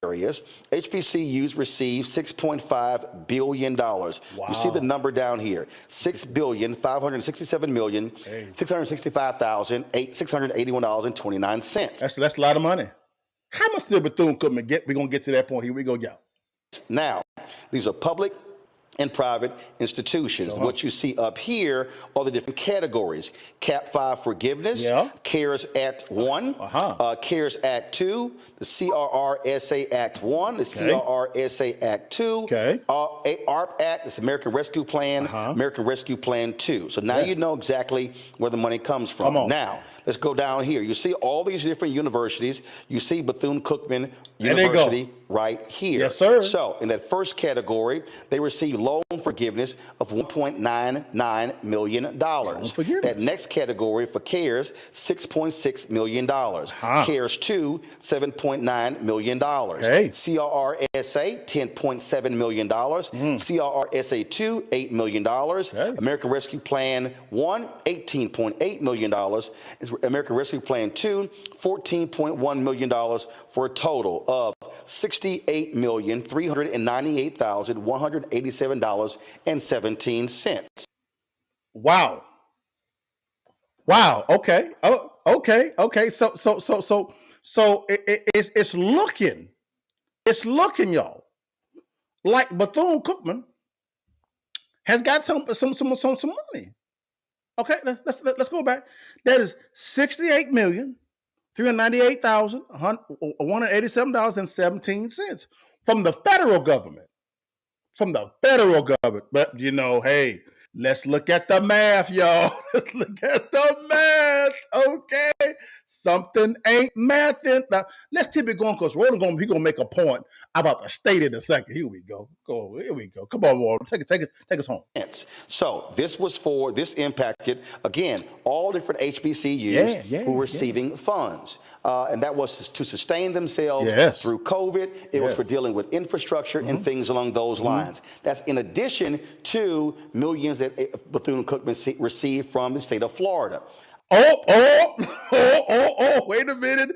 HBCUs receive $6.5 billion. Wow. You see the number down here, $6,567,665,681.29. That's a lot of money. How much did Bethune-Cookman get? We're going to get to that point. Here we go, y'all. Now, these are public and private institutions. What you see up here are the different categories. Cap 5 forgiveness, CARES Act 1, CARES Act 2, the CRRSA Act 1, the CRRSA Act 2, ARP Act, this American Rescue Plan, American Rescue Plan 2. So now you know exactly where the money comes from. Now, let's go down here. You see all these different universities. You see Bethune-Cookman University right here. Yes, sir. So in that first category, they received loan forgiveness of $1.99 million. That next category for CARES, $6.6 million. CARES 2, $7.9 million. Hey. CRRSA, $10.7 million. CRRSA 2, $8 million. American Rescue Plan 1, $18.8 million. American Rescue Plan 2, $14.1 million, for a total of $68,398,187.17. Wow. Wow. Okay. Oh, okay. Okay. So it's looking, y'all, like Bethune Cookman has got some money. Okay. Let's go back. That is $68,398,187.17 from the federal government. But hey, let's look at the math, y'all. Let's look at the math. Okay. Something ain't mathing. Now, let's keep it going because Roland he's gonna make a point about the state in a second. Here we go. Here we go. Come on, Roland. Take us home. So this impacted, again, all different HBCUs who were receiving funds. And that was to sustain themselves through COVID. It was for dealing with infrastructure and things along those lines. That's in addition to millions that Bethune-Cookman received from the state of Florida. Wait a minute.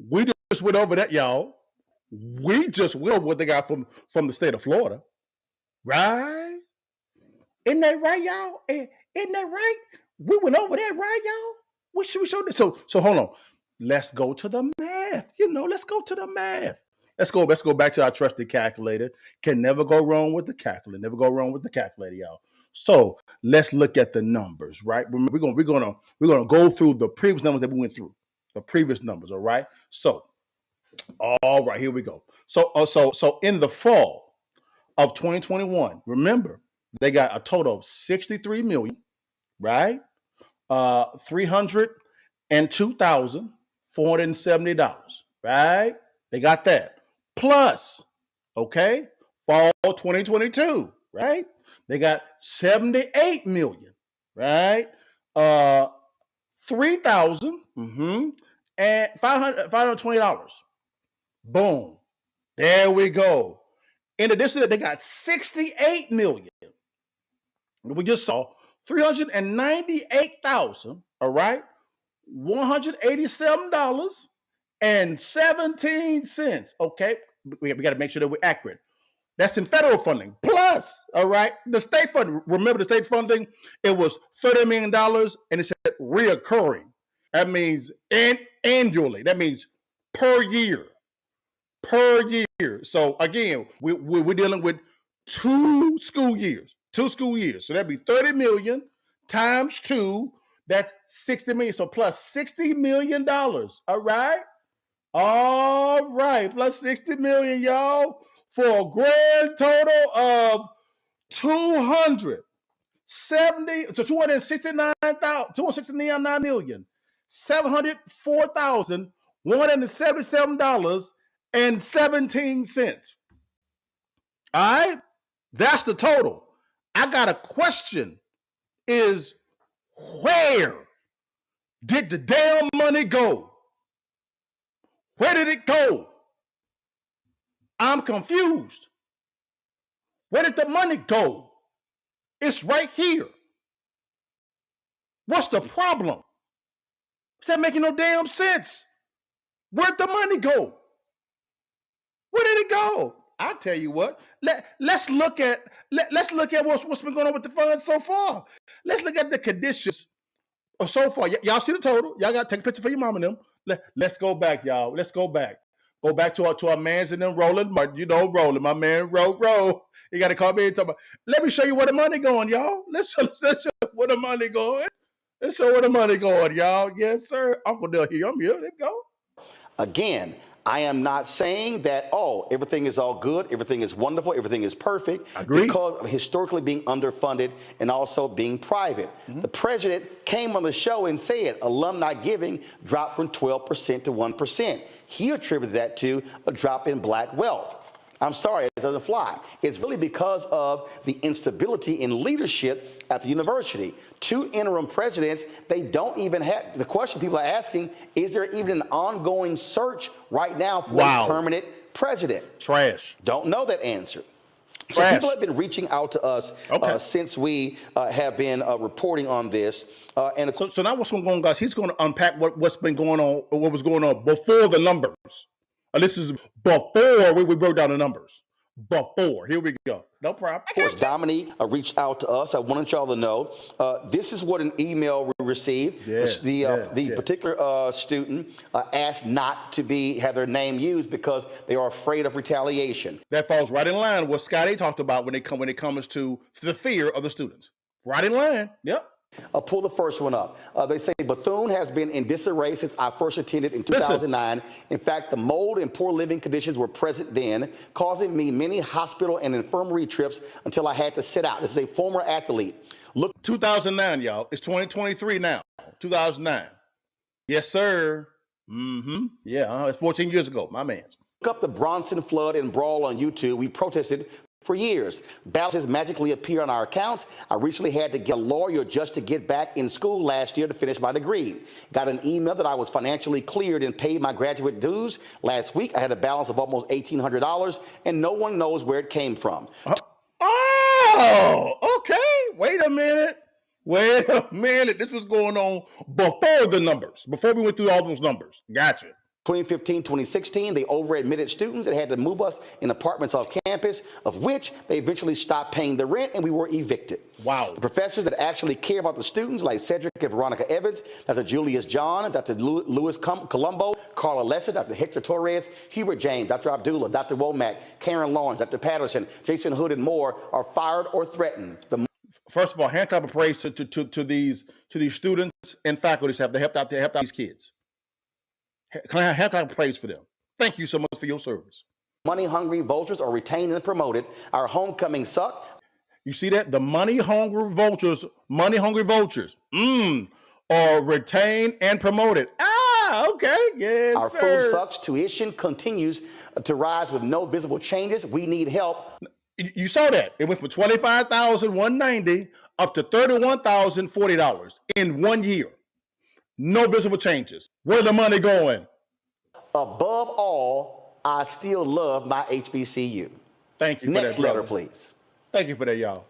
We just went over that, y'all. We just went over what they got from the state of Florida. Right? Isn't that right, y'all? Isn't that right? We went over that, right, y'all? We showed this. So hold on. Let's go to the math. Let's go to the math. Let's go back to our trusted calculator. Can never go wrong with the calculator. Never go wrong with the calculator, y'all. So let's look at the numbers, right? We're gonna go through the previous numbers that we went through. The previous numbers, all right? So, all right, here we go. So in the fall of 2021, remember, they got a total of $63 million, right? $302,470, right? They got that. Plus, okay, fall 2022, right? They got $78 million, right? $3,000 and $520. Boom. There we go. In addition to that, they got $68 million. We just saw $398,000, all right? $187.17. Okay. We got to make sure that we're accurate. That's in federal funding. Plus, all right, the state funding. Remember the state funding? It was $30 million and it said reoccurring. That means annually. That means per year. So again, we're dealing with 2 school years. So that'd be $30 million times 2. That's $60 million. So plus $60 million. All right. Plus $60 million, y'all, for a grand total of $269,177.17. All right, that's the total. I got a question: is where did the damn money go? Where did it go? I'm confused. Where did the money go? It's right here. What's the problem? Is that making no damn sense? Where'd the money go? Where did it go? I'll tell you what. Let's look at what's been going on with the funds so far. Let's look at the conditions so far. Y'all see the total? Y'all got to take a picture for your mom and them. Let's go back, y'all. Let's go back. Go back to our mans and them rolling. But rolling. My man, roll. You got to call me and talk about. Let me show you where the money going, y'all. Let's show where the money going. Let's show where the money going, y'all. Yes, sir. Uncle Dale here. I'm here. Let's go. Again, I am not saying that, oh, everything is all good, everything is wonderful, everything is perfect. I agree. Because of historically being underfunded and also being private. The president came on the show and said alumni giving dropped from 12% to 1%. He attributed that to a drop in black wealth. I'm sorry, it doesn't fly. It's really because of the instability in leadership at the university. 2 interim presidents, they don't even have, the question people are asking, is there even an ongoing search right now for a permanent president? Trash. Don't know that answer. So people have been reaching out to us since we have been reporting on this. So now what's going on, guys? He's going to unpack what's been going on, what was going on before the numbers. This is before we broke down the numbers. Before. Here we go. No problem. Of course, Dominique reached out to us. I wanted y'all to know this is what an email we received. The particular student asked not to have their name used because they are afraid of retaliation. That falls right in line with what Scotty talked about when it comes to the fear of the students. Right in line. Yep. Pull the first one up. They say Bethune has been in disarray since I first attended in 2009. In fact, the mold and poor living conditions were present then, causing me many hospital and infirmary trips until I had to sit out. This is a former athlete. Look, 2009, y'all. It's 2023 now. 2009. Yes, sir. Yeah, it's 14 years ago, my man. Look up the Bronson flood and brawl on YouTube. We protested for years. Balances magically appear on our accounts. I recently had to get a lawyer just to get back in school last year to finish my degree. Got an email that I was financially cleared and paid my graduate dues. Last week, I had a balance of almost $1,800, and no one knows where it came from. Oh, okay. Wait a minute. This was going on before the numbers, before we went through all those numbers. Gotcha. 2015, 2016, they over-admitted students and had to move us in apartments off campus, of which they eventually stopped paying the rent and we were evicted. Wow. The professors that actually care about the students, like Cedric and Veronica Evans, Dr. Julius John, Dr. Louis Colombo, Carla Lesser, Dr. Hector Torres, Hubert James, Dr. Abdullah, Dr. Womack, Karen Lawrence, Dr. Patterson, Jason Hood, and more are fired or threatened. First of all, hand clap of praise to these students and faculty staff that helped out these kids. Can I have praise for them? Thank you so much for your service. Money-hungry vultures are retained and promoted. Our homecoming sucked. You see that? The money-hungry vultures are retained and promoted. Okay. Yes, Our sir. food sucks. Tuition continues to rise with no visible changes. We need help. You saw that. It went from $25,190 up to $31,040 in 1 year. No visible changes. Where's the money going? Above all, I still love my HBCU. Thank you for Next that, letter, brother. please. Thank you for that, y'all.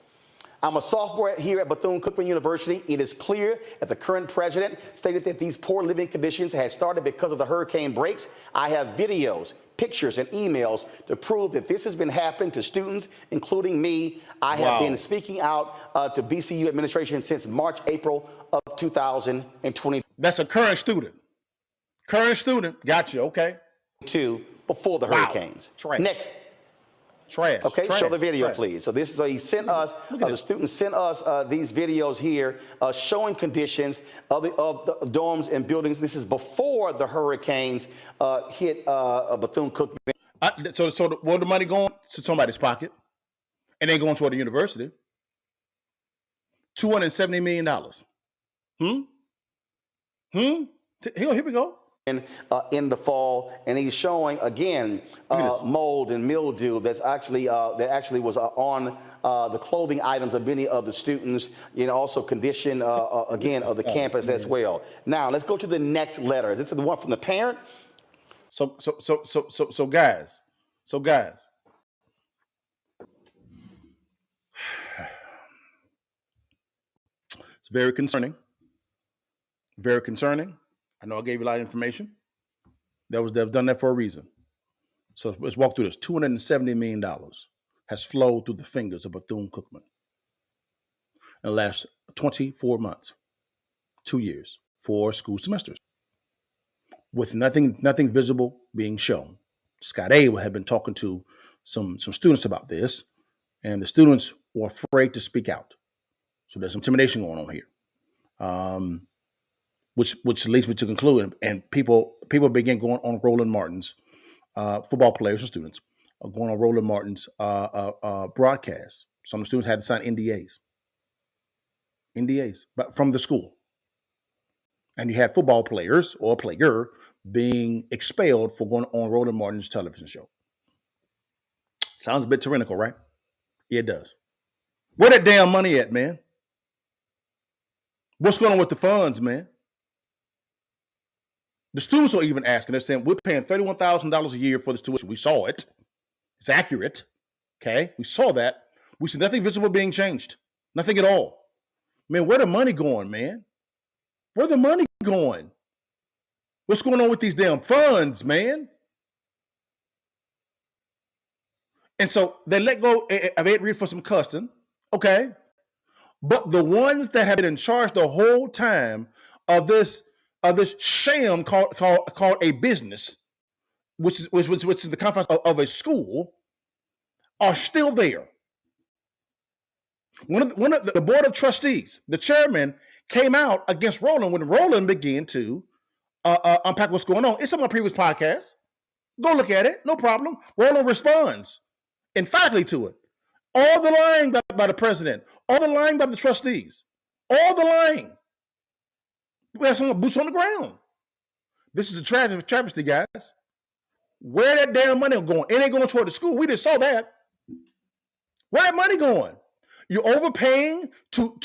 I'm a sophomore here at Bethune-Cookman University. It is clear that the current president stated that these poor living conditions had started because of the hurricane breaks. I have videos, pictures, and emails to prove that this has been happening to students, including me. I have been speaking out to BCU administration since March, April of 2020. That's a current student. Current student. Gotcha. Okay. Before the hurricanes. Trash. Next. Trash. Okay, Trash. show the video, Trash. please. So this is, he sent us, the students sent us these videos here showing conditions of the dorms and buildings. This is before the hurricanes hit Bethune-Cookman. So where the money going? To somebody's pocket. And they going toward the university. $270 million. Here we go. In the fall, and he's showing again mold and mildew that actually was on the clothing items of many of the students, also condition again of the campus as well. Now let's go to the next letter. This is the one from the parent. So guys, it's very concerning. Very concerning. I know I gave you a lot of information. They've done that for a reason. So let's walk through this. $270 million has flowed through the fingers of Bethune-Cookman in the last 24 months, 2 years, 4 school semesters, with nothing visible being shown. Scott A. had been talking to some students about this, and the students were afraid to speak out. So there's some intimidation going on here. Which leads me to conclude, and people begin going on Roland Martin's football players and students going on Roland Martin's broadcast. Some of the students had to sign NDAs, but from the school. And you had football players or a player being expelled for going on Roland Martin's television show. Sounds a bit tyrannical, right? Yeah, it does. Where that damn money at, man? What's going on with the funds, man? The students are even asking. They're saying, we're paying $31,000 a year for this tuition. We saw it. It's accurate. Okay? We saw that. We see nothing visible being changed. Nothing at all. Man, where the money going, man? Where the money going? What's going on with these damn funds, man? And so they let go of Ed Reed for some cussing. Okay. But the ones that have been in charge the whole time of this sham called a business, which is the confines of a school, are still there. One of the board of trustees, the chairman, came out against Roland when Roland began to unpack what's going on. It's on my previous podcast. Go look at it. No problem. Roland responds emphatically to it. All the lying by the president, all the lying by the trustees, all the lying. We have some boots on the ground. This is a travesty, guys. Where that damn money going? It ain't going toward the school. We just saw that. Where that money going? You're overpaying to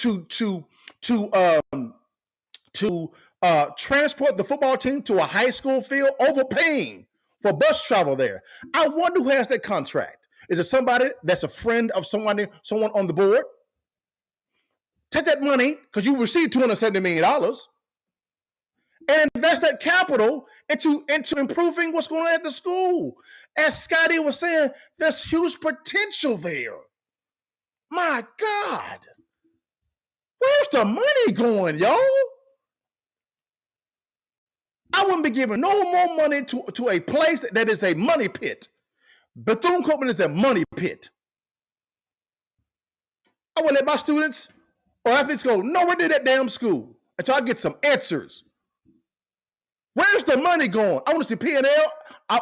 transport the football team to a high school field, overpaying for bus travel there. I wonder who has that contract. Is it somebody that's a friend of someone on the board? Take that money, because you received $270 million, and invest that capital into improving what's going on at the school. As Scotty was saying, there's huge potential there. My God. Where's the money going, y'all? I wouldn't be giving no more money to a place that is a money pit. Bethune Cookman is a money pit. I want to let my students or athletes go nowhere near that damn school until I get some answers. Where's the money going? I want to see P&L. I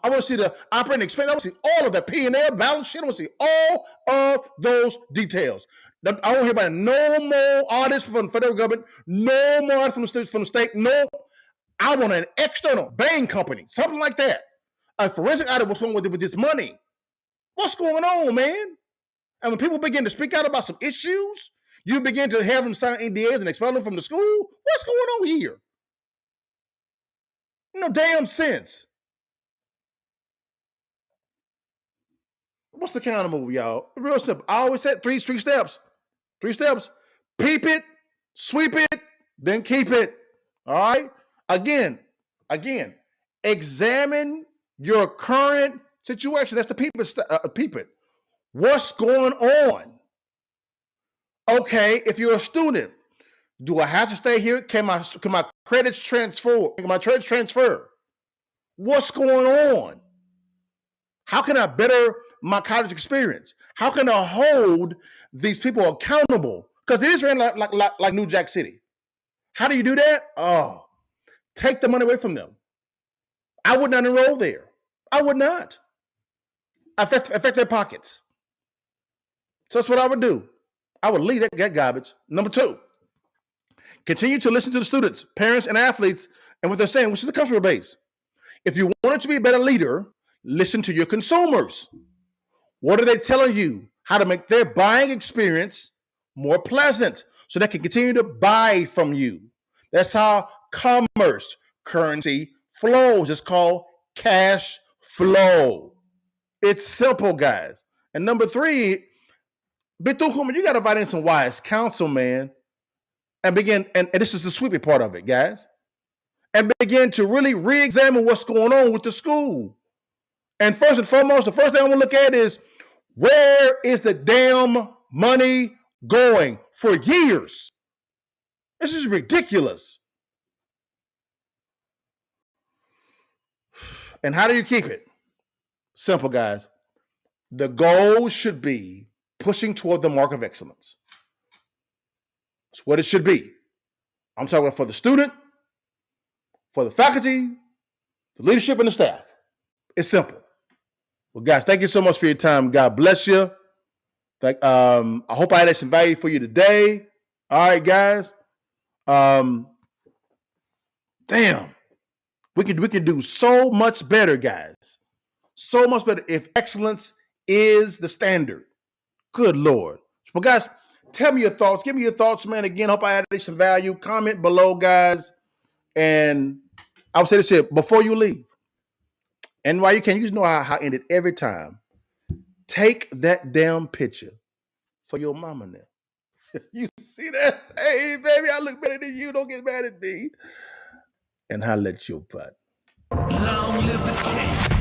want to see the operating expense. I want to see all of that P&L, balance sheet. I want to see all of those details. I don't hear about no more audits from the federal government, no more audits from the state. No, I want an external Bain company, something like that. A forensic audit. What's going on with this money? What's going on, man? And when people begin to speak out about some issues, you begin to have them sign NDAs and expel them from the school. What's going on here? No damn sense. What's the Countermove, y'all? Real simple. I always said three steps. 3 steps. Peep it, sweep it, then keep it. All right? Again, examine your current situation. That's the peep it. What's going on? Okay, if you're a student, do I have to stay here? Can my credits transfer? Can my credits transfer? What's going on? How can I better my college experience? How can I hold these people accountable? Because it is ran like New Jack City. How do you do that? Oh, take the money away from them. I would not enroll there. I would not. Affect their pockets. So that's what I would do. I would leave that garbage. Number 2, continue to listen to the students, parents, and athletes and what they're saying, which is the customer base. If you want to be a better leader, listen to your consumers. What are they telling you? How to make their buying experience more pleasant so they can continue to buy from you. That's how commerce, currency flows. It's called cash flow. It's simple, guys. And number 3, Bethune Cookman, you got to invite in some wise counsel, man, and begin. And this is the sweepy part of it, guys. And begin to really re-examine what's going on with the school. And first and foremost, the first thing I want to look at is, where is the damn money going? For years. This is ridiculous. And how do you keep it? Simple, guys. The goal should be pushing toward the mark of excellence. That's what it should be. I'm talking about for the student, for the faculty, the leadership, and the staff. It's simple. Well, guys, thank you so much for your time. God bless you. I hope I had some value for you today. All right, guys. Damn. We could do so much better, guys. So much better if excellence is the standard. Good Lord. Well, guys, tell me your thoughts. Give me your thoughts, man. Again, hope I added some value. Comment below, guys. And I would say this here before you leave. And while you can, you just know how I end it every time. Take that damn picture for your mama now. You see that? Hey, baby, I look better than you. Don't get mad at me. And holla at your butt. Long live the king.